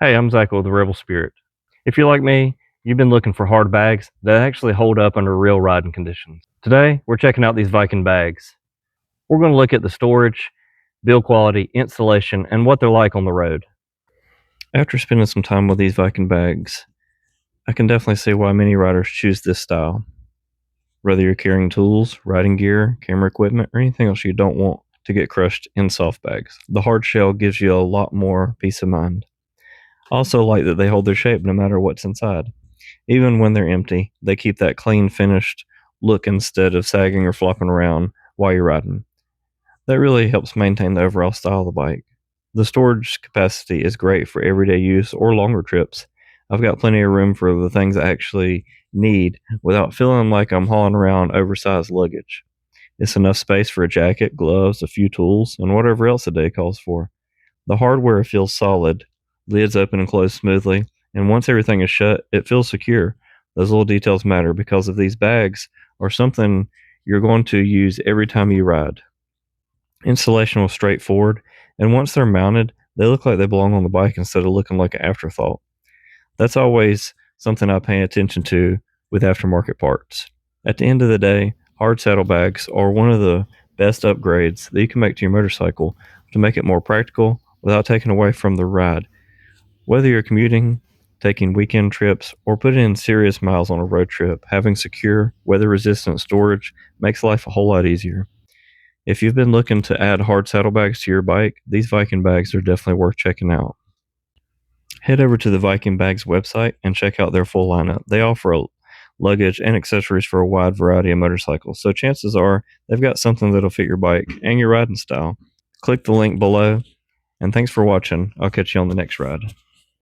Hey, I'm Zach with the Rebel Spirit. If you're like me, you've been looking for hard bags that actually hold up under real riding conditions. Today, we're checking out these Vikingbags. We're going to look at the storage, build quality, installation, and what they're like on the road. After spending some time with these Vikingbags, I can definitely see why many riders choose this style. Whether you're carrying tools, riding gear, camera equipment, or anything else you don't want to get crushed in soft bags, the hard shell gives you a lot more peace of mind. I also like that they hold their shape no matter what's inside. Even when they're empty, they keep that clean, finished look instead of sagging or flopping around while you're riding. That really helps maintain the overall style of the bike. The storage capacity is great for everyday use or longer trips. I've got plenty of room for the things I actually need without feeling like I'm hauling around oversized luggage. It's enough space for a jacket, gloves, a few tools, and whatever else the day calls for. The hardware feels solid, lids open and close smoothly, and once everything is shut, it feels secure. Those little details matter because of these bags are something you're going to use every time you ride. Installation was straightforward, and once they're mounted, they look like they belong on the bike instead of looking like an afterthought. That's always something I pay attention to with aftermarket parts. At the end of the day, hard saddlebags are one of the best upgrades that you can make to your motorcycle to make it more practical without taking away from the ride. Whether you're commuting, taking weekend trips, or putting in serious miles on a road trip, having secure, weather resistant storage makes life a whole lot easier. If you've been looking to add hard saddlebags to your bike, these Vikingbags are definitely worth checking out. Head over to the Vikingbags website and check out their full lineup. They offer luggage and accessories for a wide variety of motorcycles, so chances are they've got something that'll fit your bike and your riding style. Click the link below, and thanks for watching. I'll catch you on the next ride.